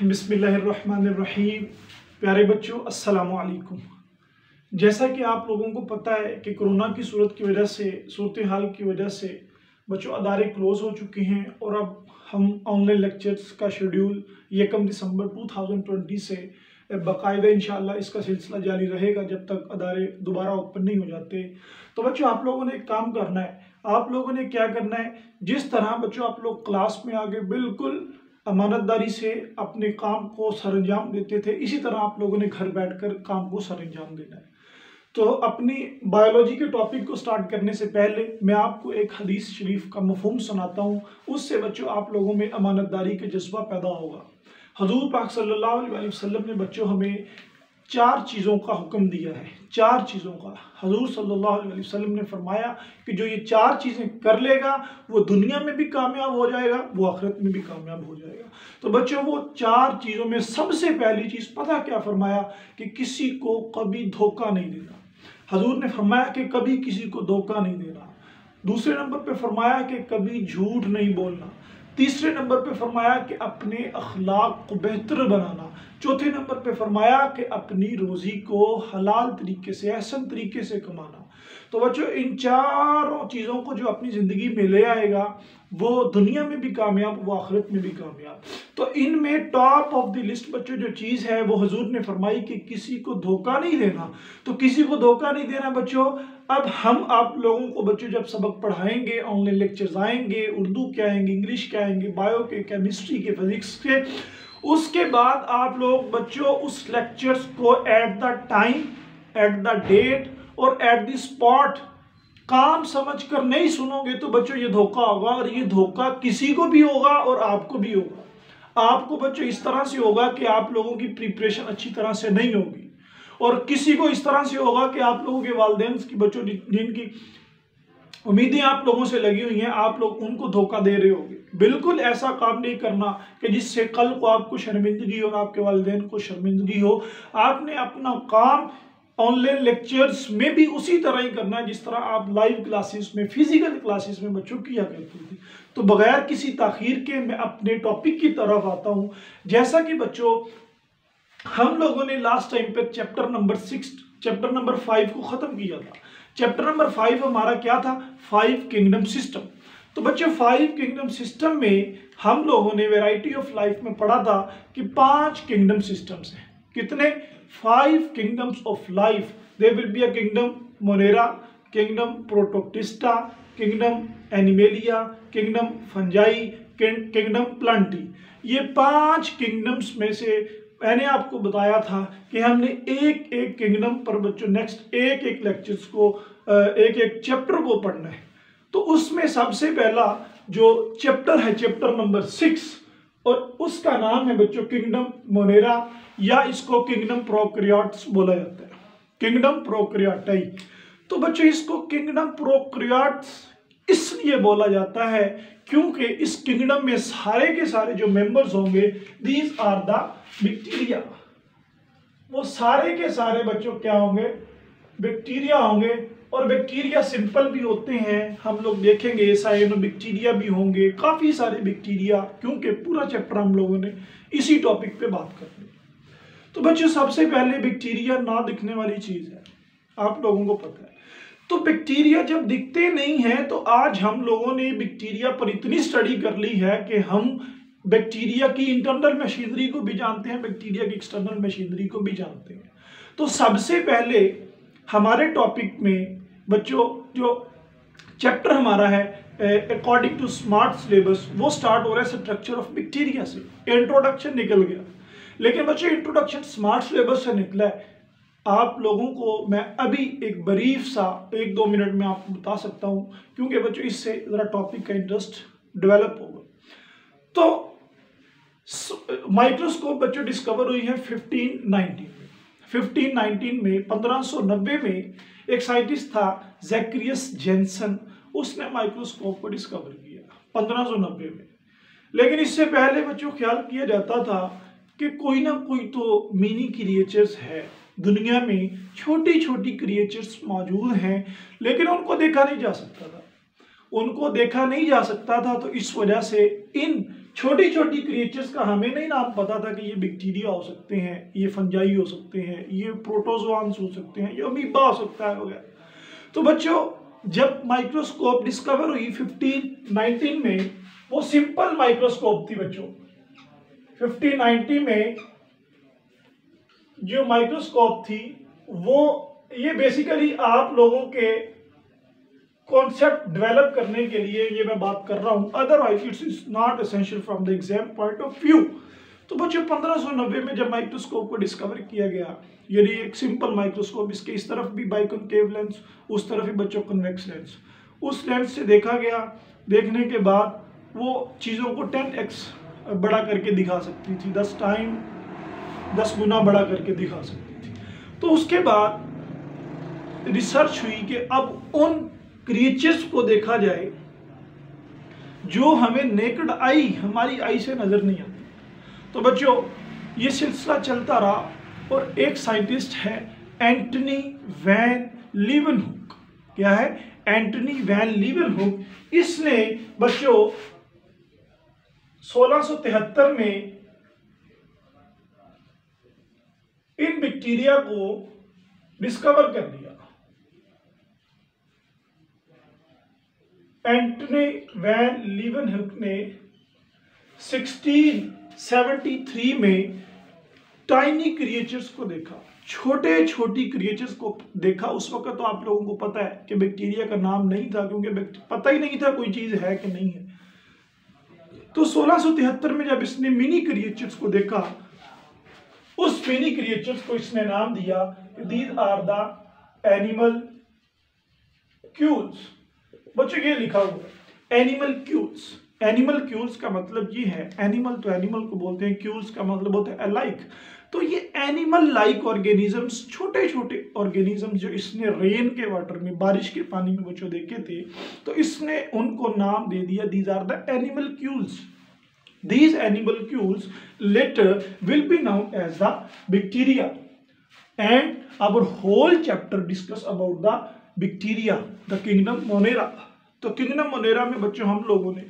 बिस्मिल्लाहिर्रहमानिर्रहीम। प्यारे बच्चों, अस्सलामु अलैकुम। जैसा कि आप लोगों को पता है कि कोरोना की सूरत हाल की वजह से बच्चों अदारे क्लोज़ हो चुके हैं और अब हम ऑनलाइन लेक्चर्स का शेड्यूल 1 दिसंबर 2020 से बाकायदा इंशाअल्लाह इसका सिलसिला जारी रहेगा जब तक अदारे दोबारा ओपन नहीं हो जाते। तो बच्चों आप लोगों ने एक काम करना है। आप लोगों ने क्या करना है, जिस तरह बच्चों आप लोग क्लास में आगे बिल्कुल अमानतदारी से अपने काम को सरअंजाम देते थे, इसी तरह आप लोगों ने घर बैठकर काम को सरअंजाम देना है। तो अपनी बायोलॉजी के टॉपिक को स्टार्ट करने से पहले मैं आपको एक हदीस शरीफ का मफहूम सुनाता हूँ। उससे बच्चों आप लोगों में अमानतदारी का जज्बा पैदा होगा। हजूर पाक सल्लल्लाहु अलैहि वसल्लम ने बच्चों हमें 4 चीज़ों का हुक्म दिया है। 4 चीज़ों का हजूर सल्लल्लाहु अलैहि वसल्लम ने फरमाया कि जो ये 4 चीज़ें कर लेगा वो दुनिया में भी कामयाब हो जाएगा, वो आखिरत में भी कामयाब हो जाएगा। तो बच्चों वो 4 चीज़ों में सबसे पहली चीज़ पता क्या फरमाया कि किसी को कभी धोखा नहीं देना। हजूर ने फरमाया कि कभी किसी को धोखा नहीं देना। दूसरे नंबर पे फरमाया कि कभी झूठ नहीं बोलना। तीसरे नंबर पे फरमाया कि अपने अखलाक को बेहतर बनाना। चौथे नंबर पे फरमाया कि अपनी रोज़ी को हलाल तरीके से, एहसन तरीके से कमाना। तो बच्चों इन 4 चीज़ों को जो अपनी ज़िंदगी में ले आएगा वो दुनिया में भी कामयाब, वो आखिरत में भी कामयाब। तो इनमें टॉप ऑफ द लिस्ट बच्चों जो चीज़ है वो हुजूर ने फरमाई कि किसी को धोखा नहीं देना। तो किसी को धोखा नहीं देना बच्चों। अब हम आप लोगों को बच्चों जब सबक पढ़ाएंगे, ऑनलाइन लेक्चर्स आएंगे, उर्दू के आएंगे, इंग्लिश के आएंगे, बायो के, केमिस्ट्री के, फिजिक्स के, उसके बाद आप लोग बच्चों उस लेक्चर्स को at the time, at the date और एट द स्पॉट काम समझ कर नहीं सुनोगे तो बच्चों ये धोखा होगा। और ये धोखा किसी को भी होगा और आपको भी होगा। आपको बच्चों इस तरह से होगा कि आप लोगों की प्रिपरेशन अच्छी तरह से नहीं होगी, और किसी को इस तरह से होगा कि आप लोगों के वालिदैन की बच्चों जिनकी उम्मीदें आप लोगों से लगी हुई हैं, आप लोग उनको धोखा दे रहे होगे। बिल्कुल ऐसा काम नहीं करना कि जिससे कल को आपको शर्मिंदगी और आपके वालिदैन को शर्मिंदगी हो। आपने अपना काम ऑनलाइन लेक्चर्स में भी उसी तरह ही करना है जिस तरह आप लाइव क्लासेस में, फिजिकल क्लासेस में बच्चों किया करते थे। तो बगैर किसी ताखीर के मैं अपने टॉपिक की तरफ आता हूँ। जैसा कि बच्चों हम लोगों ने लास्ट टाइम पर चैप्टर नंबर 5 को ख़त्म किया था। चैप्टर नंबर 5 हमारा क्या था? 5 किंगडम सिस्टम। तो बच्चों 5 किंगडम सिस्टम में हम लोगों ने वैरायटी ऑफ लाइफ में पढ़ा था कि 5 किंगडम सिस्टम्स हैं। कितने? 5 kingdoms of life. There will be a kingdom Monera, kingdom Protoctista, kingdom Animalia, kingdom Fungi, kingdom Plantae. ये 5 किंगडम्स में से मैंने आपको बताया था कि हमने एक एक किंगडम पर बच्चों नेक्स्ट एक लेक्चर्स को, एक चैप्टर को पढ़ना है। तो उसमें सबसे पहला जो चैप्टर है चैप्टर नंबर 6, और उसका नाम है बच्चों किंगडम मोनेरा, या इसको किंगडम प्रोकैरियोट्स बोला जाता है, किंगडम प्रोकैरियोटाई। तो बच्चों इसको किंगडम प्रोकैरियोट्स इसलिए बोला जाता है क्योंकि इस किंगडम में सारे के सारे जो मेंबर्स होंगे, दीज आर द बैक्टीरिया। वो सारे के सारे बच्चों क्या होंगे? बैक्टीरिया होंगे। और बैक्टीरिया सिंपल भी होते हैं, हम लोग देखेंगे साइनोबैक्टीरिया भी होंगे, काफ़ी सारे बैक्टीरिया, क्योंकि पूरा चैप्टर हम लोगों ने इसी टॉपिक पे बात करनी है। तो बच्चों सबसे पहले बैक्टीरिया ना दिखने वाली चीज़ है, आप लोगों को पता है। तो बैक्टीरिया जब दिखते नहीं हैं तो आज हम लोगों ने बैक्टीरिया पर इतनी स्टडी कर ली है कि हम बैक्टीरिया की इंटरनल मशीनरी को भी जानते हैं, बैक्टीरिया की एक्सटर्नल मशीनरी को भी जानते हैं। तो सबसे पहले हमारे टॉपिक में बच्चों जो चैप्टर हमारा है अकॉर्डिंग टू स्मार्ट सिलेबस, वो स्टार्ट हो रहा है स्ट्रक्चर ऑफ बैक्टीरिया से। इंट्रोडक्शन निकल गया, लेकिन बच्चों इंट्रोडक्शन स्मार्ट सिलेबस से निकला है। आप लोगों को मैं अभी एक ब्रीफ सा 1-2 मिनट में आपको बता सकता हूं, क्योंकि बच्चों इससे ज़रा टॉपिक का इंटरेस्ट डेवलप होगा। तो माइक्रोस्कोप बच्चों डिस्कवर हुई है 1519 में 1590 में एक साइंटिस्ट था ज़ैकरियस जेनसन, उसने माइक्रोस्कोप को डिस्कवर किया 1590 में। लेकिन इससे पहले बच्चों ख्याल किया जाता था कि कोई ना कोई तो मिनी क्रिएचर्स है दुनिया में, छोटी छोटी क्रिएचर्स मौजूद हैं, लेकिन उनको देखा नहीं जा सकता था। तो इस वजह से इन छोटी छोटी क्रिएचर्स का हमें नहीं नाम पता था कि ये बैक्टीरिया हो सकते हैं, ये फंजाई हो सकते हैं, ये प्रोटोजोआन्स हो सकते हैं, ये अमीबा हो सकता है वगैरह। तो बच्चों जब माइक्रोस्कोप डिस्कवर हुई 1519 में, वो सिंपल माइक्रोस्कोप थी बच्चों। 1590 में जो माइक्रोस्कोप थी वो ये बेसिकली आप लोगों के कॉन्सेप्ट डेवलप करने के लिए ये मैं बात कर रहा हूं, otherwise it's is not essential from the exam point of view. तो बच्चों 1590 में जब माइक्रोस्कोप को डिस्कवर किया गया, यानी एक सिंपल माइक्रोस्कोप, इसके इस तरफ भी बाइकॉनकेव लेंस, उस तरफ ही बच्चों कन्वेक्स लेंस, उस लेंस से देखा गया। देखने के बाद वो चीज़ों को 10x बड़ा करके दिखा सकती थी, 10 गुना बड़ा करके दिखा सकती थी। तो उसके बाद रिसर्च हुई कि अब उन क्रिएचर्स को देखा जाए जो हमें नेकेड आई, हमारी आई से नजर नहीं आती। तो बच्चों ये सिलसिला चलता रहा और एक साइंटिस्ट है एंटनी वैन लीवनहुक। क्या है? Antony van Leeuwenhoek. इसने बच्चों 1673 में इन बैक्टीरिया को डिस्कवर कर लिया। एंटनी वैन लीवनहुक ने 1673 में टाइनी क्रिएचर्स को देखा, छोटे छोटी क्रिएचर्स को देखा। उस वक्त तो आप लोगों को पता है कि बैक्टीरिया का नाम नहीं था, क्योंकि पता ही नहीं था कोई चीज है कि नहीं है। तो 1673 में जब इसने मिनी क्रिएचर्स को देखा, उस मिनी क्रिएचर्स को इसने नाम दिया, दीज आर द एनिमल क्यूल्स। बच्चों ये लिखा हुआ है एनिमल क्यूल्स। एनिमल क्यूल्स का मतलब ये है, एनिमल तो एनिमल को बोलते हैं, क्यूल्स का मतलब होता है अलाइक। तो ये एनिमल लाइक ऑर्गेनिजम्स, छोटे छोटे ऑर्गेनिजम्स जो इसने रेन के वाटर में, बारिश के पानी में बच्चों देखे थे, तो इसने उनको नाम दे दिया, these are the animalcules. These animal cules later will be known as the bacteria, and our whole chapter discuss about the bacteria, the kingdom Monera। तो किंगडम मोनेरा में बच्चों हम लोगों ने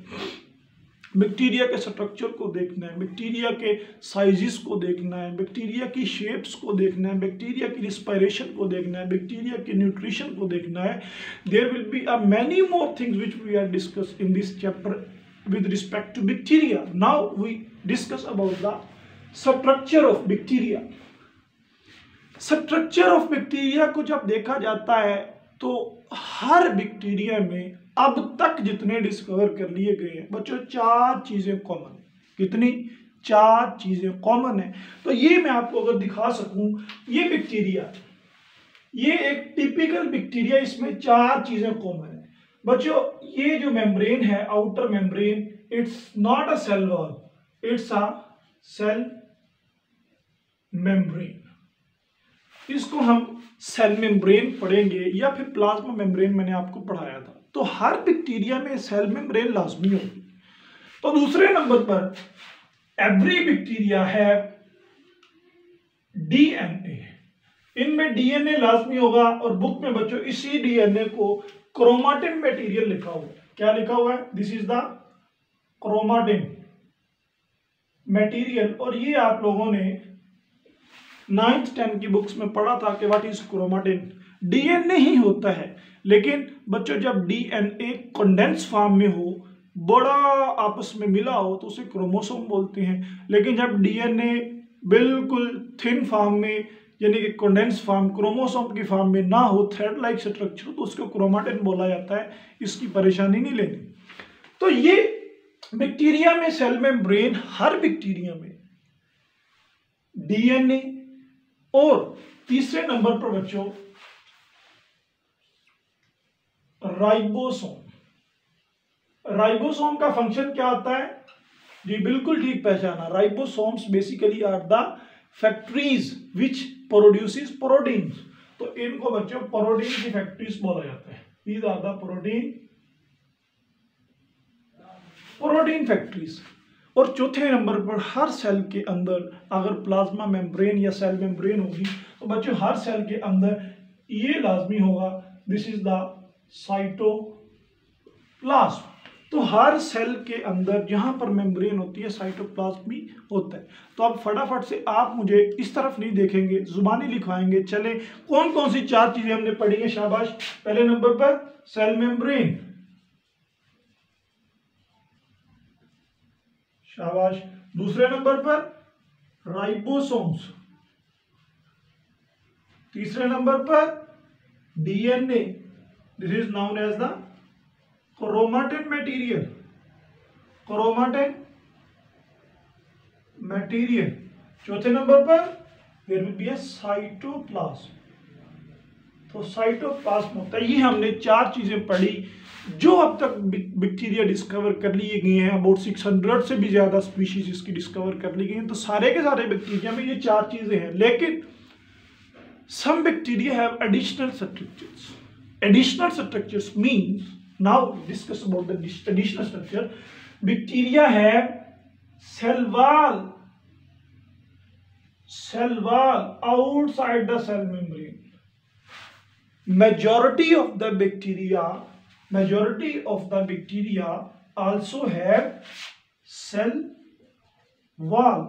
बैक्टीरिया के स्ट्रक्चर को देखना है, बैक्टीरिया के साइजेस को देखना है, बैक्टीरिया की शेप्स को देखना है, बैक्टीरिया की रिस्पायरेशन को देखना है, बैक्टीरिया की न्यूट्रिशन को देखना है। There will be many more things which we are discuss in this chapter with respect to bacteria. Now we discuss about the structure of bacteria. Structure of bacteria को जब देखा जाता है तो हर बैक्टीरिया में अब तक जितने डिस्कवर कर लिए गए हैं बच्चों, 4 चीजें कॉमन। कितनी? 4 चीजें कॉमन है। तो ये मैं आपको अगर दिखा सकूं, ये बैक्टीरिया, ये एक टिपिकल बैक्टीरिया, इसमें 4 चीजें कॉमन है बच्चों। ये जो मेम्ब्रेन है, outer membrane, it's not a cell wall, it's a cell membrane. इसको हम सेल मेम्ब्रेन पढ़ेंगे या फिर प्लाज्मा मेम्ब्रेन मैंने आपको पढ़ाया था। तो हर बैक्टीरिया में सेल मेम्ब्रेन लाजमी होगी। तो दूसरे नंबर पर एवरी बैक्टीरिया है डीएनए। इनमें डीएनए लाजमी होगा, और बुक में बच्चों इसी डीएनए को क्रोमाटिन मटेरियल लिखा हुआ है। क्या लिखा हुआ है? This is the chromatin material. और ये आप लोगों ने 9th 10th की बुक्स में पढ़ा था कि व्हाट इज क्रोमाटिन। डीएनए ही होता है, लेकिन बच्चों जब डीएनए कंडेंस फॉर्म में हो, बड़ा आपस में मिला हो, तो उसे क्रोमोसोम बोलते हैं। लेकिन जब डीएनए बिल्कुल थिन फॉर्म में, यानी कि कंडेंस फॉर्म, क्रोमोसोम की फॉर्म में ना हो, थ्रेड लाइक स्ट्रक्चर, तो उसको क्रोमाटिन बोला जाता है। इसकी परेशानी नहीं लेनी। तो ये बैक्टीरिया में सेल मेम्ब्रेन, हर बैक्टीरिया में डीएनए, और तीसरे नंबर पर बच्चों राइबोसोम। राइबोसोम का फंक्शन क्या होता है? जी बिल्कुल ठीक पहचाना। Ribosomes basically are the factories which produces proteins. तो इनको बच्चों प्रोटीन की फैक्ट्रीज बोला जाता है। These are the protein factories. और चौथे नंबर पर हर सेल के अंदर अगर प्लाज्मा मेम्ब्रेन या सेल मेम्ब्रेन होगी, तो बच्चों हर सेल के अंदर ये लाजमी होगा, दिस इज द साइटोप्लाज्म। तो हर सेल के अंदर जहां पर मेम्ब्रेन होती है साइटोप्लाज्म भी होता है। तो अब फटाफट से आप मुझे इस तरफ नहीं देखेंगे, जुबानी लिखवाएंगे। चले कौन कौन सी 4 चीजें हमने पढ़ी है, शाबाश। पहले नंबर पर सेल मेम्ब्रेन, शाबाश। दूसरे नंबर पर राइबोसोम्स, तीसरे नंबर पर DNA, this is known as the chromatin material, chromatin material. चौथे नंबर पर there will be a cytoplasm, तो साइटोप्लाज्म होता है। ये हमने 4 चीजें पढ़ी जो अब तक बैक्टीरिया डिस्कवर कर लिए गए हैं। अबाउट 600 से भी ज्यादा स्पीशीज इसकी डिस्कवर कर ली गई हैं। तो सारे के सारे बैक्टीरिया में ये 4 चीजें हैं, लेकिन some bacteria have additional structures. Additional structures means, now discuss about the additional structure. Bacteria have cell wall outside the cell membrane. Majority of the bacteria also have cell wall.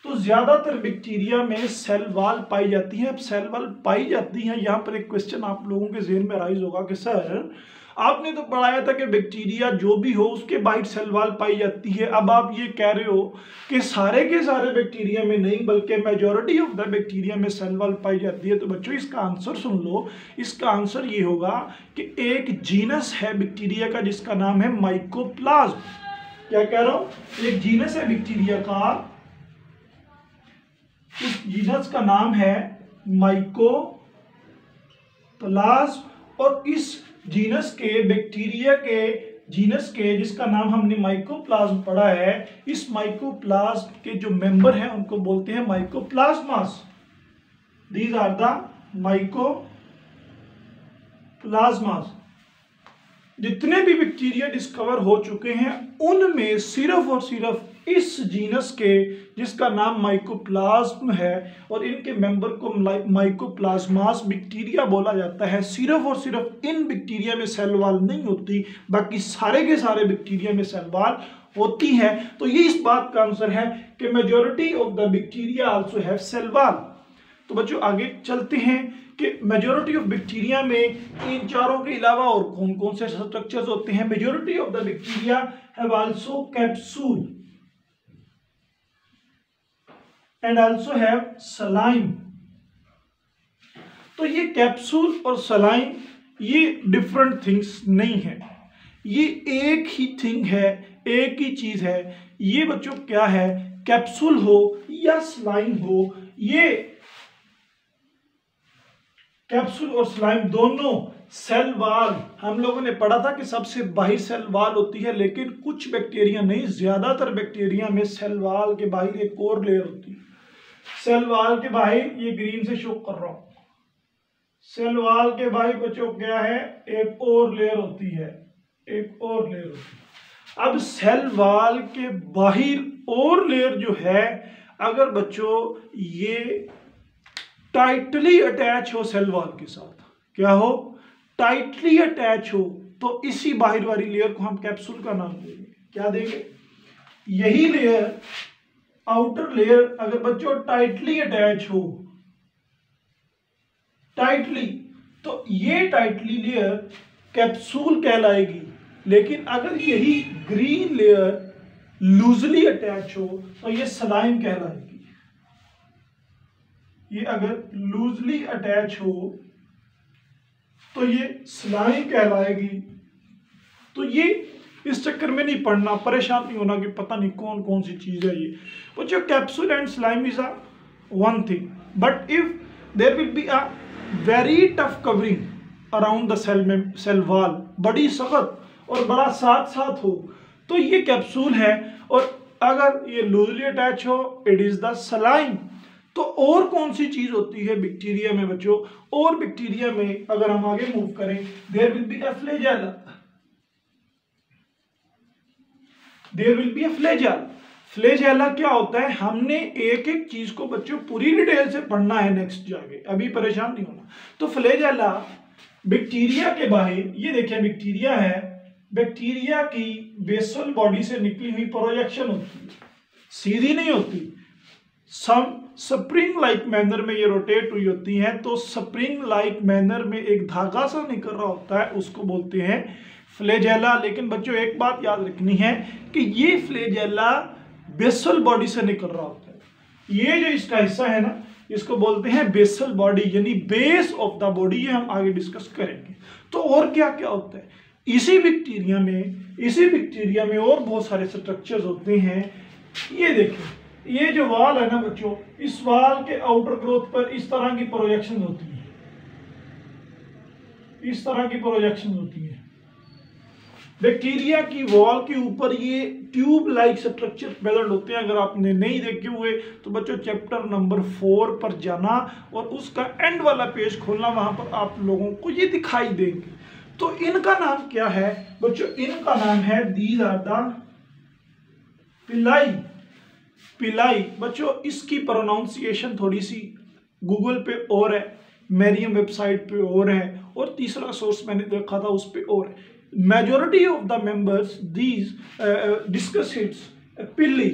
तो ज्यादातर bacteria में cell wall पाई जाती है। अब cell wall पाई जाती है, यहाँ पर एक क्वेश्चन आप लोगों के ज़हन में राइज होगा कि सर आपने तो पढ़ाया था कि बैक्टीरिया जो भी हो उसके बाहर सेल वॉल पाई जाती है। अब आप ये कह रहे हो कि सारे के सारे बैक्टीरिया में नहीं बल्कि मेजॉरिटी ऑफ द बैक्टीरिया में सेल वॉल पाई जाती है। तो बच्चों इसका आंसर सुन लो। इसका आंसर ये होगा कि एक जीनस है बैक्टीरिया का जिसका नाम है माइकोप्लाज्म। क्या कह रहा हूँ, एक जीनस है बैक्टीरिया का, इस जीनस का नाम है माइकोप्लाज्म। और इस जीनस के बैक्टीरिया के जीनस के जिसका नाम हमने माइकोप्लाज्म पढ़ा है, इस माइकोप्लाज्म के जो मेंबर हैं उनको बोलते हैं mycoplasmas. These are the mycoplasmas. जितने भी बैक्टीरिया डिस्कवर हो चुके हैं उनमें सिर्फ और सिर्फ इस जीनस के जिसका नाम माइकोप्लाज्म है और इनके मेंबर को माइकोप्लाज्मास बैक्टीरिया बोला जाता है। सिर्फ और सिर्फ इन बैक्टीरिया में सेल वॉल नहीं होती, बाकी सारे के सारे बैक्टीरिया में सेल वॉल होती है। तो ये इस बात का आंसर है कि majority of the bacteria also have cell wall. तो बच्चों आगे चलते हैं कि मेजॉरिटी ऑफ बैक्टीरिया में इन चारों के अलावा और कौन कौन से स्ट्रक्चर्स होते हैं। Majority of the bacteria have also capsule and also have slime. तो ये कैप्सूल और सलाइम ये डिफरेंट थिंग्स नहीं है, ये एक ही थिंग है, एक ही चीज है। ये बच्चों क्या है, कैप्सूल हो या सलाइम हो, ये कैप्सूल और स्लाइम दोनों सेल वॉल, हम लोगों ने पढ़ा था कि सबसे बाहर सेल वॉल होती है, लेकिन कुछ बैक्टीरिया नहीं, ज्यादातर बैक्टीरिया में सेल वॉल के बाहर एक और लेयर होती है। सेल वॉल के बाहर ये ग्रीन से शो कर रहा हूं, सेल वॉल के बाहर बच्चों क्या है, एक और लेयर होती है, एक और लेयर होती है। अब सेल वॉल के बाहर और लेयर जो है, अगर बच्चों ये टाइटली अटैच हो सेल वॉल के साथ, क्या हो, टाइटली अटैच हो, तो इसी बाहर वाली लेयर को हम कैप्सूल का नाम देंगे। क्या देंगे, यही लेयर, आउटर लेयर अगर बच्चों टाइटली अटैच हो, टाइटली, तो ये टाइटली लेयर कैप्सूल कहलाएगी। लेकिन अगर यही ग्रीन लेयर लूजली अटैच हो तो ये सलाइम कहलाएगी। ये अगर लूजली अटैच हो तो ये सलाइम कहलाएगी। तो ये इस चक्कर में नहीं पढ़ना, परेशान नहीं होना कि पता नहीं कौन कौन सी चीज है ये। वो जो capsule and slime is a one thing, but if there will be a very tough covering around the cell wall, बड़ी सख्त और बड़ा साथ साथ हो, तो ये कैप्सूल है। और अगर ये लूजली अटैच हो, इट इज द सलाइम। तो और कौन सी चीज होती है बैक्टीरिया में बच्चों, और बैक्टीरिया में अगर हम आगे मूव करें, there will be a flagella, there will be a flagella. Flagella क्या होता है, हमने एक एक चीज को बच्चों पूरी डिटेल से पढ़ना है नेक्स्ट जाके, अभी परेशान नहीं होना। तो फ्लैजेला बैक्टीरिया के बाहर, ये देखिए बैक्टीरिया है, बैक्टीरिया की बेसल बॉडी से निकली हुई प्रोजेक्शन होती है, सीधी नहीं होती। सम स्प्रिंग लाइक मैनर में ये रोटेट हुई होती हैं, तो स्प्रिंग लाइक मैनर में एक धागा सा निकल रहा होता है, उसको बोलते हैं फ्लैजेला। लेकिन बच्चों एक बात याद रखनी है कि ये फ्लैजेला बेसल बॉडी से निकल रहा होता है। ये जो इसका हिस्सा है ना, इसको बोलते हैं बेसल बॉडी, यानी बेस ऑफ द बॉडी। ये हम आगे डिस्कस करेंगे। तो और क्या क्या होता है इसी बैक्टीरिया में और बहुत सारे स्ट्रक्चर्स होते हैं। ये देखिए, ये जो वाल है ना बच्चों, इस वाल के आउटर ग्रोथ पर इस तरह की प्रोजेक्शन होती है, इस तरह की प्रोजेक्शन होती है। बैक्टीरिया की वॉल के ऊपर ये ट्यूब लाइक स्ट्रक्चर प्रेजेंट होते हैं। अगर आपने नहीं देखे हुए तो बच्चों चैप्टर नंबर 4 पर जाना और उसका एंड वाला पेज खोलना, वहां पर आप लोगों को ये दिखाई देंगे। तो इनका नाम क्या है बच्चों? इनका नाम है दीज आर द पिलाई। पिलाई बच्चों, इसकी प्रोनाउंसिएशन थोड़ी सी गूगल पे और है, मेरियम वेबसाइट पे और है, और तीसरा सोर्स मैंने देखा था उस पे और है। Majority of the members these discuss its pili.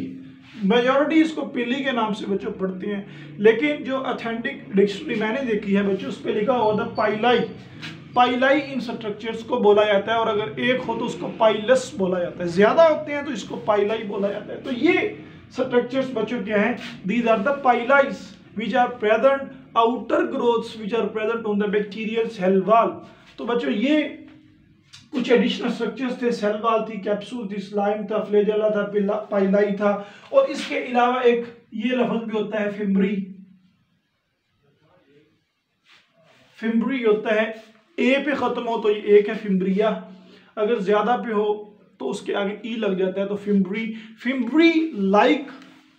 Majority इसको पिल्ली के नाम से बच्चों पढ़ते हैं, लेकिन जो ऑथेंटिक डिक्शनरी मैंने देखी है बच्चों, उस पर लिखा हुआ था पाइलाई। पाइलाई इन स्ट्रक्चर्स को बोला जाता है, और अगर एक हो तो उसको पाइलस बोला जाता है, ज्यादा होते हैं तो इसको पाइलाई बोला जाता है। तो ये स्ट्रक्चर्स बच्चों क्या हैं? These are the pili which are present outer growths which are present on the bacterial cell wall. तो बच्चों ये कुछ एडिशनल स्ट्रक्चर्स थे, सेल वॉल थी, कैप्सूल थी, स्लाइम था, फ्लैजेला था, पाइलाई था, और इसके अलावा एक ये लफ्ज भी होता है फिम्ब्री। फिम्ब्री होता है, ए पे खत्म हो तो ये एक है फिम्ब्रिया, अगर ज्यादा पे हो तो उसके आगे ई लग जाता है तो fimbriae. Fimbriae like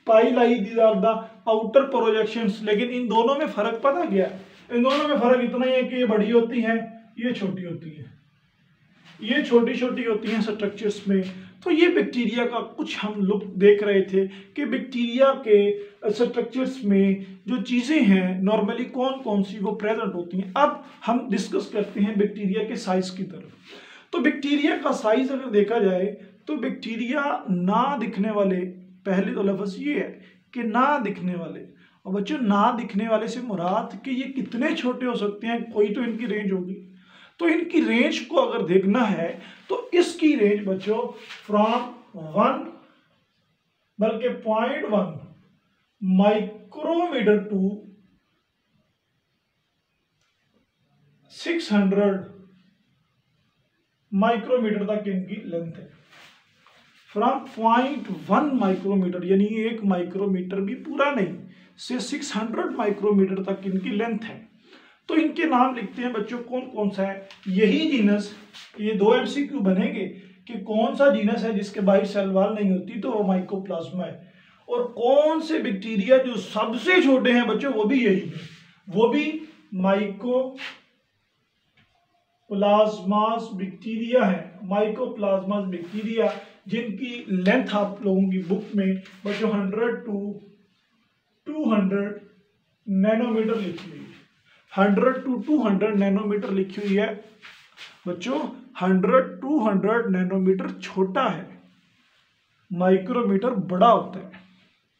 pili, these are the outer projections. लेकिन इन दोनों में फर्क पता क्या? इन दोनों में फर्क इतना ही है कि ये बड़ी होती है, ये छोटी होती है, ये छोटी छोटी होती हैं स्ट्रक्चर्स में। तो ये बैक्टीरिया का कुछ हम लोग देख रहे थे कि बैक्टीरिया के स्ट्रक्चर्स में जो चीज़ें हैं नॉर्मली कौन कौन सी वो प्रेजेंट होती हैं। अब हम डिस्कस करते हैं बैक्टीरिया के साइज की तरफ। तो बैक्टीरिया का साइज अगर देखा जाए तो बैक्टीरिया ना दिखने वाले, पहले तो लफ्ज़ ये है कि ना दिखने वाले, और बच्चों ना दिखने वाले से मुराद कि ये कितने छोटे हो सकते हैं, कोई तो इनकी रेंज होगी। तो इनकी रेंज को अगर देखना है तो इसकी रेंज बच्चों फ्रॉम 1 बल्कि 0.1 माइक्रोमीटर टू 600 माइक्रोमीटर तक इनकी लेंथ है। फ्रॉम 0.1 माइक्रोमीटर यानी 1 माइक्रोमीटर भी पूरा नहीं, से 600 माइक्रोमीटर तक इनकी लेंथ है। तो इनके नाम लिखते हैं बच्चों, कौन कौन सा है। यही जीनस, ये 2 MCQ बनेंगे कि कौन सा जीनस है जिसके बाहर सेल वॉल नहीं होती, तो वो माइकोप्लाज्मा है। और कौन से बैक्टीरिया जो सबसे छोटे हैं बच्चों, वो भी यही है, वो भी माइकोप्लाज्मास बैक्टीरिया है। माइकोप्लाज्मास बैक्टीरिया जिनकी लेंथ आप लोगों की बुक में बच्चों 100 to 200 नैनोमीटर लिखी हुई है। 100 to 200 नैनोमीटर लिखी हुई है बच्चों। 100 to 100 नैनोमीटर छोटा है, माइक्रोमीटर बड़ा होता है,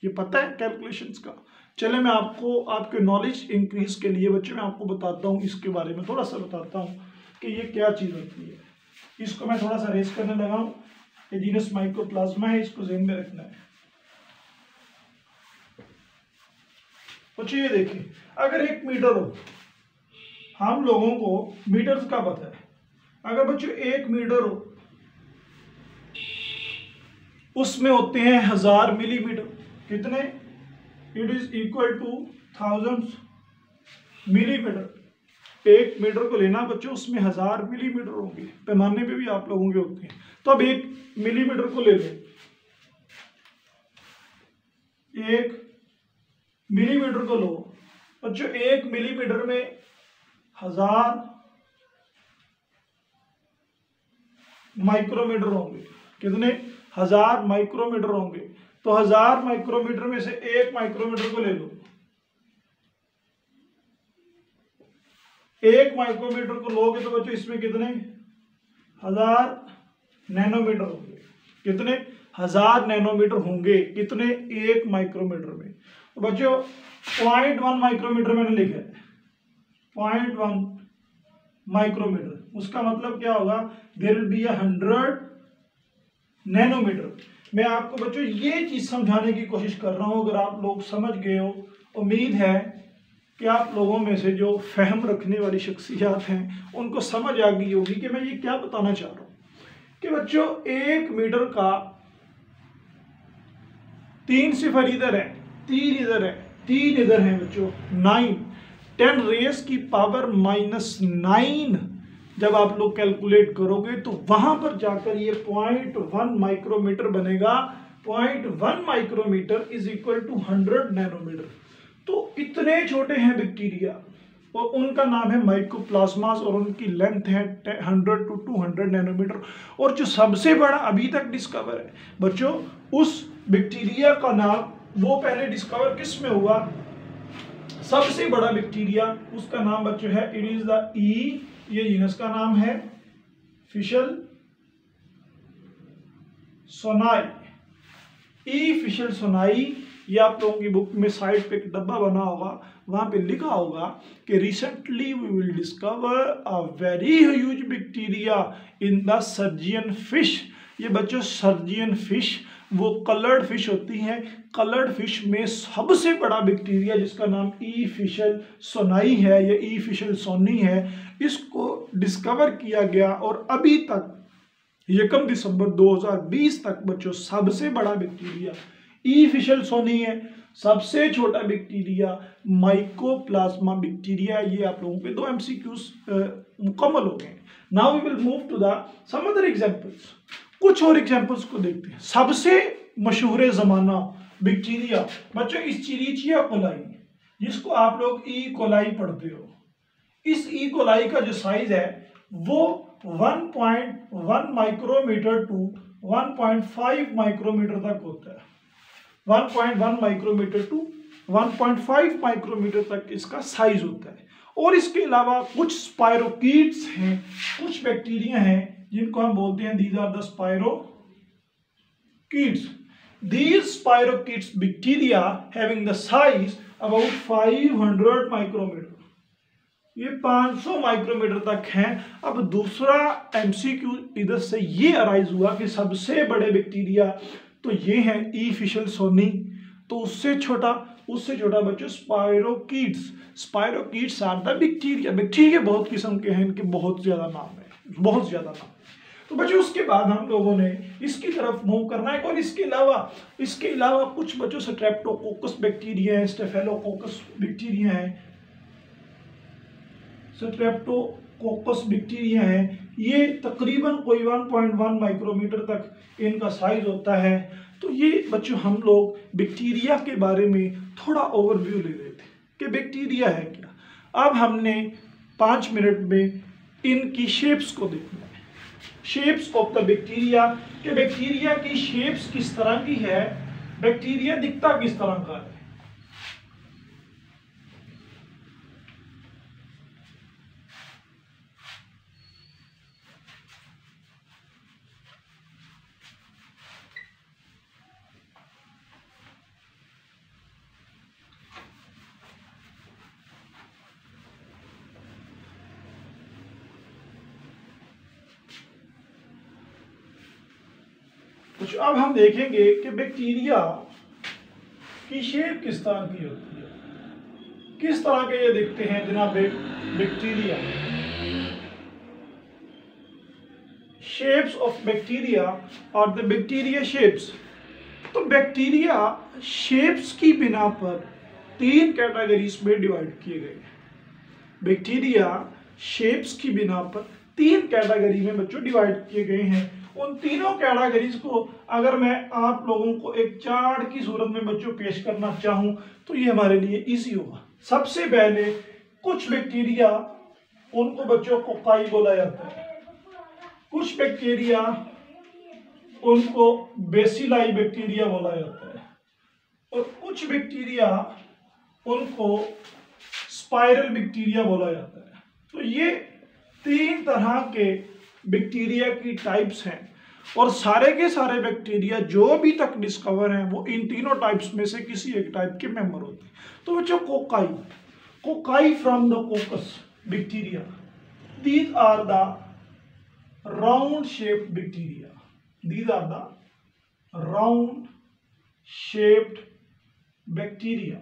ये पता है कैलकुलेशंस का। चले मैं आपको आपके नॉलेज इंक्रीज के लिए बच्चों मैं आपको बताता हूँ, इसके बारे में थोड़ा सा बताता हूँ कि ये क्या चीज़ होती है। इसको मैं थोड़ा सा रेस करने लगा हूँ, ये जीनस माइकोप्लाज्मा है, इसको ज़हन में रखना है बच्चों। ये देखिए, अगर 1 मीटर हो, हम लोगों को मीटर्स का पता है, अगर बच्चों 1 मीटर हो उसमें होते हैं 1000 मिलीमीटर। कितने? It is equal to 1000 millimetre. 1 metre को लेना बच्चों, उसमें 1000 मिलीमीटर होंगे, पैमाने पे भी आप लोगों के होते हैं। तो अब 1 मिलीमीटर को ले लें, 1 मिलीमीटर को लो बच्चों, 1 मिलीमीटर में 1000 माइक्रोमीटर होंगे। कितने? 1000 माइक्रोमीटर होंगे। तो 1000 माइक्रोमीटर में से 1 माइक्रोमीटर को ले लो, 1 माइक्रोमीटर को लोगे तो बच्चों इसमें कितने? 1000 नैनोमीटर होंगे। कितने? 1000 नैनोमीटर होंगे। कितने? 1 माइक्रोमीटर में। तो बच्चों 0.1 माइक्रोमीटर मैंने लिखा है, 0.1 माइक्रोमीटर। उसका मतलब क्या होगा? There will be 100 nanometre. मैं आपको बच्चों ये चीज समझाने की कोशिश कर रहा हूं। अगर आप लोग समझ गए हो, उम्मीद है कि आप लोगों में से जो फहम रखने वाली शख्सियात हैं उनको समझ आ गई होगी कि मैं ये क्या बताना चाह रहा हूं। कि बच्चों 1 मीटर का 3 सिफर इधर है, 3 इधर है, 3 इधर है बच्चों, 9, 10 रेस की पावर -9 जब आप लोग कैलकुलेट करोगे तो वहां पर जाकर ये 0.1 माइक्रोमीटर बनेगा। 0.1 micrometre is equal to 100 nanometre. तो इतने छोटे हैं बैक्टीरिया और उनका नाम है माइकोप्लाज्मास और उनकी लेंथ है 100 to 200 नैनोमीटर। और जो सबसे बड़ा अभी तक डिस्कवर है बच्चों, उस बैक्टीरिया का नाम वो पहले डिस्कवर किस में हुआ? सबसे बड़ा बैक्टीरिया, उसका नाम बच्चों है इट इज द ई, ये जीनस का नाम है फिशल सोनाई, ई फिशल सोनाई। ये आप लोगों की बुक में साइड पे एक डब्बा बना होगा, वहां पे लिखा होगा कि recently we will discover a very huge bacteria in the surgeon fish. ये बच्चों सर्जियन फिश वो कलर्ड फिश होती हैं, कलर्ड फिश में सबसे बड़ा बैक्टीरिया जिसका नाम ई फिशल सोनाई है, ये ई फिशल सोनी है, इसको डिस्कवर किया गया। और अभी तक 1 दिसंबर 2020 तक बच्चों सबसे बड़ा बैक्टीरिया ई फिशल सोनी है, सबसे छोटा बैक्टीरिया माइकोप्लाज्मा बैक्टीरिया। ये आप लोगों के 2 MCQs मुकम्मल हो गए। Now we will move to the some other examples. कुछ और एग्जांपल्स को देखते हैं। सबसे मशहूर जमाना बैक्टीरिया बच्चों इस्चेरिचिया कोलाई, जिसको आप लोग ई कोलाई पढ़ते हो। इस ई कोलाई का जो साइज है वो 1.1 माइक्रोमीटर टू 1.5 माइक्रोमीटर तक होता है। 1.1 माइक्रोमीटर टू 1.5 माइक्रोमीटर तक इसका साइज होता है। और इसके अलावा कुछ स्पायरोकीट्स हैं, कुछ बैक्टीरिया हैं जिनको हम बोलते हैं these are the spirochetes. These spirochetes bacteria having the size about 500 micrometre, ये 500 माइक्रोमीटर तक हैं। अब दूसरा MCQ इधर से ये अराइज हुआ कि सबसे बड़े बैक्टीरिया तो ये हैं ई फिशल सोनी, तो उससे छोटा बच्चों स्पायरोकीट्स। स्पायरोकीट्स आर द बैक्टीरिया। बैक्टीरिया बहुत किस्म के हैं, इनके बहुत ज्यादा नाम है, बहुत ज्यादा नाम। तो बच्चों उसके बाद हम लोगों ने इसकी तरफ मूव करना है। और इसके अलावा कुछ बच्चों स्ट्रेप्टोकोकस बैक्टीरिया है, स्टेफेलोकोकस बैक्टीरिया है, स्ट्रेप्टोकोकस बैक्टीरिया है। ये तकरीबन कोई 1.1 माइक्रोमीटर तक इनका साइज होता है। तो ये बच्चों हम लोग बैक्टीरिया के बारे में थोड़ा ओवरव्यू ले रहे थे कि बैक्टीरिया है क्या। अब हमने 5 मिनट में इनकी शेप्स को देखना है। शेप्स ऑफ द बैक्टीरिया, कि बैक्टीरिया की शेप्स किस तरह की है, बैक्टीरिया दिखता किस तरह का है। कुछ अब हम देखेंगे कि बैक्टीरिया की शेप किस तरह की होती है, किस तरह के ये दिखते हैं जनाब बैक्टीरिया। शेप्स ऑफ बैक्टीरिया और द बैक्टीरिया शेप्स। तो बैक्टीरिया शेप्स की बिना पर 3 कैटेगरीज में डिवाइड किए गए हैं। बैक्टीरिया शेप्स की बिना पर 3 कैटेगरी में बच्चों डिवाइड किए गए हैं। उन तीनों कैटेगरीज को अगर मैं आप लोगों को एक चार्ट की सूरत में बच्चों पेश करना चाहूं तो ये हमारे लिए इजी होगा। सबसे पहले कुछ बैक्टीरिया उनको बच्चों को कोकाई बोला जाता है, कुछ बैक्टीरिया उनको बेसिलाई बैक्टीरिया बोला जाता है और कुछ बैक्टीरिया उनको स्पाइरल बैक्टीरिया बोला जाता है। तो ये 3 तरह के बैक्टीरिया की टाइप्स हैं। और सारे के सारे बैक्टीरिया जो अभी तक डिस्कवर हैं वो इन तीनों टाइप्स में से किसी एक टाइप के मेंबर होते हैं। तो बच्चों cocci, cocci from the coccus bacteria, these are the round shaped bacteria, these are the round shaped bacteria.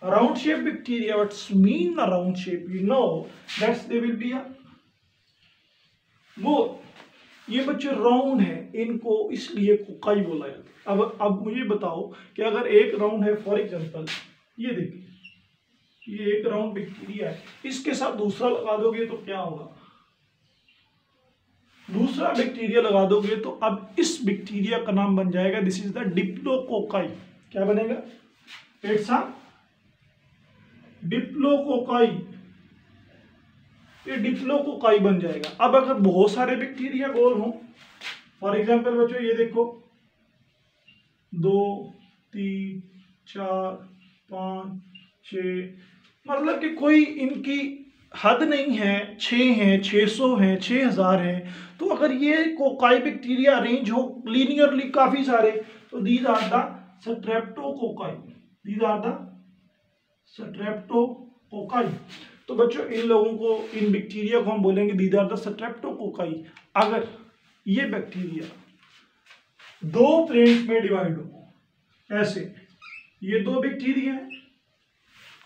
Round shaped bacteria, what's mean the round shape? You know that they will be a more. ये बच्चे round है, इनको इसलिए cocci बोला जाता है। अब मुझे बताओ कि अगर एक राउंड है, फॉर एग्जांपल ये देखिए, ये एक राउंड बैक्टीरिया है, इसके साथ दूसरा लगा दोगे तो क्या होगा? दूसरा बैक्टीरिया लगा दोगे तो अब इस बैक्टीरिया का नाम बन जाएगा, दिस इज द डिप्लोकोकाई। क्या बनेगा? इट्स अ डिप्लोकोकाई, ये डिप्लोकोकाई बन जाएगा। अब अगर बहुत सारे बैक्टीरिया गोल हों, फॉर एग्जांपल बच्चों ये देखो 2 3 4 5 6, मतलब कि कोई इनकी हद नहीं है, 6 हैं, 600 हैं, 6000 हैं। तो अगर ये कोकाई बैक्टीरिया अरेंज हो लीनियरली काफी सारे, तो these are the streptococci, these are the streptococci. तो बच्चों इन लोगों को, इन बैक्टीरिया को हम बोलेंगे दीज आर द स्ट्रेप्टोकोकाई। अगर ये बैक्टीरिया 2 प्लेन्स में डिवाइड हो, ऐसे ये 2 बैक्टीरिया है,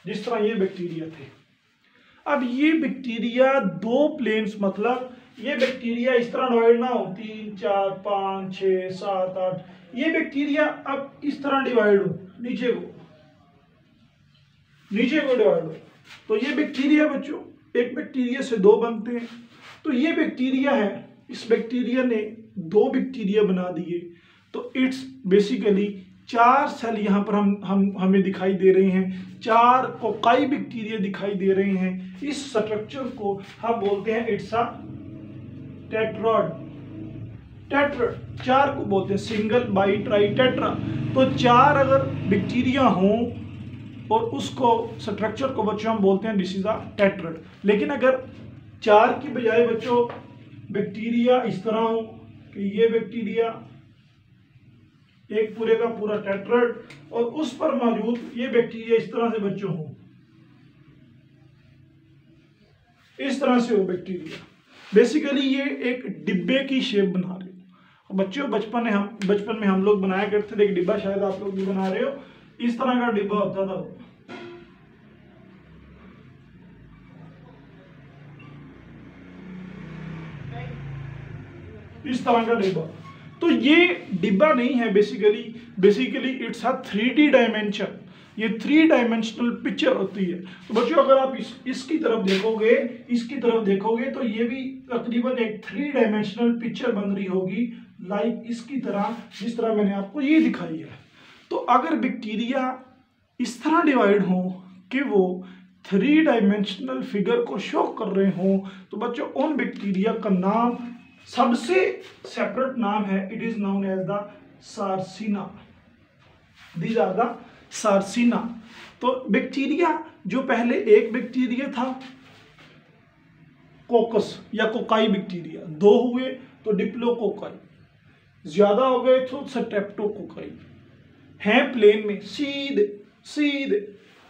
जिस तरह ये बैक्टीरिया थे। अब ये बैक्टीरिया 2 प्लेन्स, मतलब ये बैक्टीरिया इस तरह डिवाइड ना हो 3 4 5 6 7 8, ये बैक्टीरिया अब इस तरह डिवाइड हो, नीचे को डिवाइड हो। तो ये बैक्टीरिया बच्चों, एक बैक्टीरिया से 2 बनते हैं। तो ये बैक्टीरिया है, इस बैक्टीरिया ने 2 बैक्टीरिया बना दिए। तो इट्स बेसिकली 4 सेल यहाँ पर हमें दिखाई दे रहे हैं, 4 कोकाई बैक्टीरिया दिखाई दे रहे हैं। इस स्ट्रक्चर को हम बोलते हैं इट्स अ टेट्राड। टेट्राड 4 को बोलते हैं, सिंगल बाई ट्राई टेट्रा। तो 4 अगर बैक्टीरिया हों और उसको स्ट्रक्चर को बच्चों हम बोलते हैं दिस इज अ टेट्राड। लेकिन अगर 4 की बजाय बच्चों बैक्टीरिया इस तरह हो कि ये बैक्टीरिया एक पूरे का पूरा टेट्राड और उस पर मौजूद ये बैक्टीरिया इस तरह से बच्चों हो, इस तरह से हो बैक्टीरिया, बेसिकली ये एक डिब्बे की शेप बना रहे हो। बच्चों बचपन में हम लोग बनाया करते थे एक डिब्बा, शायद आप लोग भी बना रहे हो, इस तरह का डिब्बा होता था, इस तरह का डिब्बा। तो ये डिब्बा नहीं है, basically it's a 3D dimension, ये 3 डायमेंशनल पिक्चर होती है। तो बच्चों अगर आप इसकी तरफ देखोगे तो ये भी तकरीबन एक 3 डायमेंशनल पिक्चर बन रही होगी, लाइक इसकी तरह, जिस तरह मैंने आपको ये दिखाई है। तो अगर बैक्टीरिया इस तरह डिवाइड हो कि वो 3 डायमेंशनल फिगर को शो कर रहे हो, तो बच्चों उन बैक्टीरिया का नाम, सबसे सेपरेट नाम है, it is known as the sarcina. These are the sarcina. तो बैक्टीरिया जो पहले एक बैक्टीरिया था कोकस या कोकाई बैक्टीरिया, 2 हुए तो डिप्लोकोकाई, ज्यादा हो गए तो स्ट्रेप्टोकोकाई, हैं प्लेन में सीधे।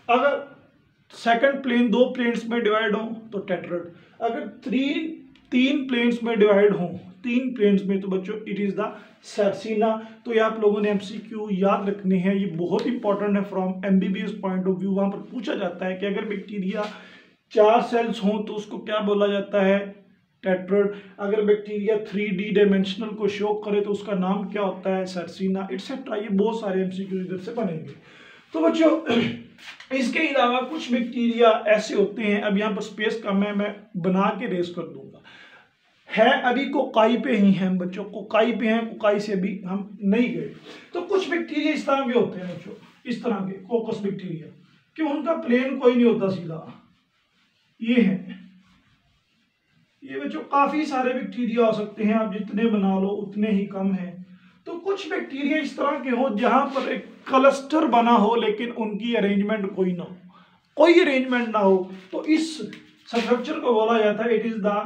अगर सेकंड प्लेन 2 प्लेन्स में डिवाइड हो तो टेट्राड, अगर 3 प्लेन्स में डिवाइड हो, 3 प्लेन्स में, तो बच्चों इट इज द सार्सिना। तो ये आप लोगों ने MCQ याद रखने हैं, ये बहुत इंपॉर्टेंट है from MBBS point of view. वहां पर पूछा जाता है कि अगर बैक्टीरिया 4 सेल्स हों तो उसको क्या बोला जाता है? टेट्राड। अगर बैक्टीरिया 3D डायमेंशनल को शो करे तो उसका नाम क्या होता है? सार्सिना, एटसेट्रा। ये बहुत सारे MCQ इधर से बनेंगे। तो बच्चों इसके अलावा कुछ बैक्टीरिया ऐसे होते हैं, अब यहाँ पर स्पेस कम है, मैं बना के रेस कर दूंगा, है अभी कोकाई पे ही हैं बच्चों, कोकाई पे हैं, कोकाई से अभी हम नहीं गए। तो कुछ बैक्टीरिया इस तरह के होते हैं बच्चों, इस तरह के कोकस बैक्टीरिया, कि उनका प्लेन कोई नहीं होता सीधा, ये है। ये बच्चों काफी सारे बैक्टीरिया हो सकते हैं, आप जितने बना लो उतने ही कम है। तो कुछ बैक्टीरिया इस तरह के हो जहां पर एक क्लस्टर बना हो लेकिन उनकी अरेंजमेंट कोई ना हो, कोई अरेंजमेंट ना हो, तो इस स्ट्रक्चर को बोला जाता है it is the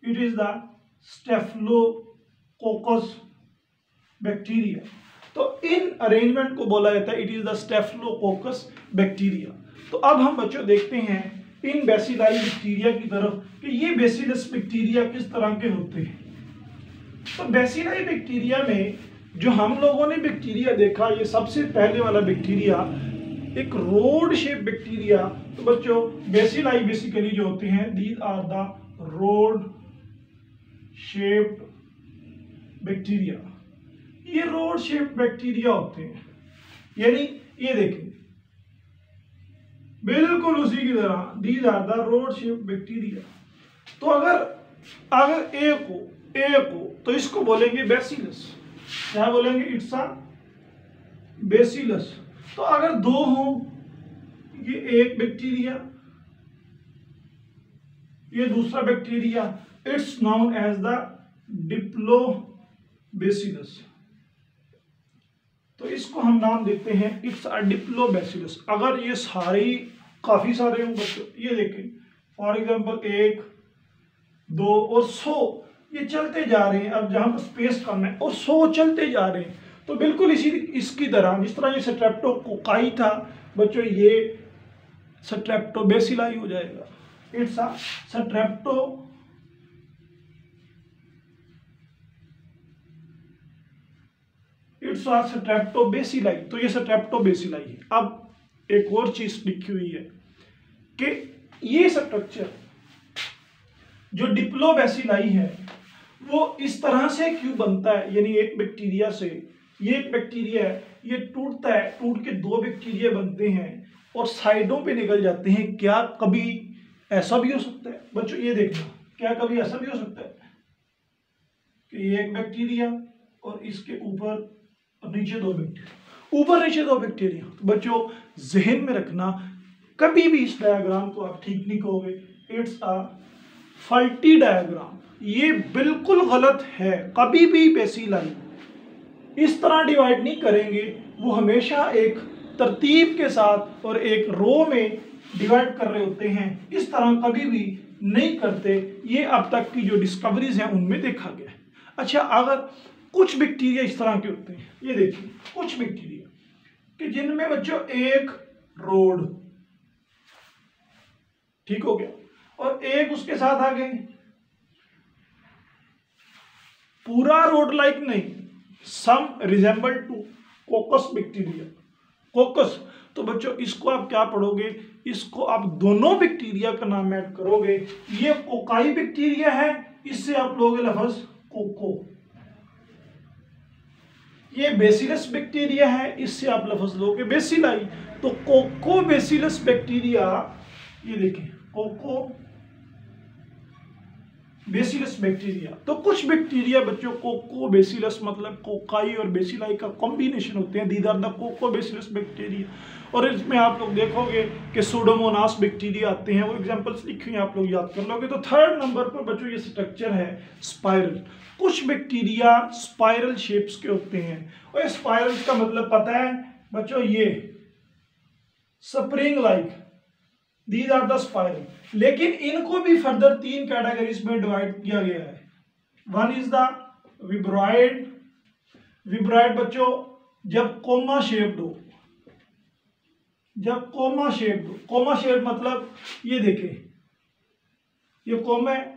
it is the staphylococcus bacteria. तो इन अरेंजमेंट को बोला जाता है it is the staphylococcus bacteria. तो अब हम बच्चों देखते हैं इन बेसिलाई बैक्टीरिया की तरफ कि ये बेसिलस बैक्टीरिया किस तरह के होते हैं। तो बेसिलाई बैक्टीरिया में जो हम लोगों ने बैक्टीरिया देखा, ये सबसे पहले वाला बैक्टीरिया एक रोड शेप बैक्टीरिया। तो बच्चों बेसिलाई बेसिकली जो होते हैं these are the rod shaped bacteria. ये रोड शेप बैक्टीरिया होते हैं, यानी ये देखें बिल्कुल उसी की तरह these are the rod shape bacteria. तो अगर एक हो तो इसको बोलेंगे बेसिलस। क्या बोलेंगे? It's a bacillus. तो अगर दो हो, ये एक बैक्टीरिया, ये दूसरा bacteria, it's known as the diplobacillus. तो इसको हम नाम देते हैं इट्स अ डिप्लोबेसिलस। अगर ये सारे काफी सारे हों बच्चों, ये देखें फॉर एग्जांपल 1, 2 और 100 ये चलते जा रहे हैं। अब जहां पर स्पेस कम है और 100 चलते जा रहे हैं, तो बिल्कुल इसकी तरह जिस तरह ये स्ट्रेप्टोकोकाई था बच्चों, ये स्ट्रेप्टोबेसिलाई हो जाएगा। It's a streptobacilli. तो ये स्ट्रेप्टोबेसिलाई है। अब एक और चीज लिखी हुई है कि ये स्ट्रक्चर जो डिप्लोबेसिलाई है वो इस तरह से क्यों बनता है, यानी एक बैक्टीरिया से, ये एक बैक्टीरिया है, ये टूटता है, टूट के 2 बैक्टीरिया बनते हैं और साइडों पे निकल जाते हैं। क्या कभी ऐसा भी हो सकता है बच्चों? ये देखना, क्या कभी ऐसा भी हो सकता है कि ये एक बैक्टीरिया और इसके ऊपर और नीचे 2 बैक्टीरिया, ऊपर नीचे 2 बैक्टीरिया। तो बच्चों जहन में रखना, कभी भी इस डायग्राम को आप ठीक नहीं कहोगे। इट्स अ फल्टी डायग्राम, ये बिल्कुल गलत है। कभी भी बेसिलाई इस तरह डिवाइड नहीं करेंगे, वो हमेशा एक तरतीब के साथ और एक रो में डिवाइड कर रहे होते हैं। इस तरह कभी भी नहीं करते। ये अब तक की जो डिस्कवरीज हैं उनमें देखा गया है। अच्छा, अगर कुछ बैक्टीरिया इस तरह के होते हैं, ये देखिए कुछ बैक्टीरिया कि जिनमें बच्चों एक रोड, ठीक हो गया, और एक उसके साथ आ गए, पूरा रोड लाइक नहीं, some resemble to coccus bacteria, coccus. तो बच्चों इसको आप क्या पढ़ोगे? इसको आप दोनों बैक्टीरिया का नाम ऐड करोगे। ये कोकाई बैक्टीरिया है, इससे आप लोगे लफ्ज कोको। ये बेसिलस बैक्टीरिया है, इससे आप लफ्ज लोगे बेसिलाई। तो कोको बेसिलस बैक्टीरिया, ये देखें कोको बेसिलस बैक्टीरिया। तो कुछ बैक्टीरिया बच्चों कोको बेसिलस मतलब कोकाई और बेसिलाई का कॉम्बिनेशन होते हैं। These are the coccobacillus bacteria. और इसमें आप लोग देखोगे कि सुडोमोनास बैक्टीरिया आते हैं, वो एग्जांपल्स लिखी हैं, आप लोग याद कर लोगे। तो 3rd नंबर पर बच्चों ये स्ट्रक्चर है स्पाइरल। कुछ बैक्टीरिया स्पाइरल शेप्स के होते हैं, और स्पाइरल का मतलब पता है बच्चों, ये spring like, these are the spiral. लेकिन इनको भी फर्दर 3 कैटेगरीज में डिवाइड किया गया है। One is the vibrioid. Vibrioid बच्चों जब कोमा शेप्ड हो, जब कोमा शेप्ड हो, कोमा शेप मतलब ये देखें, ये कोमा है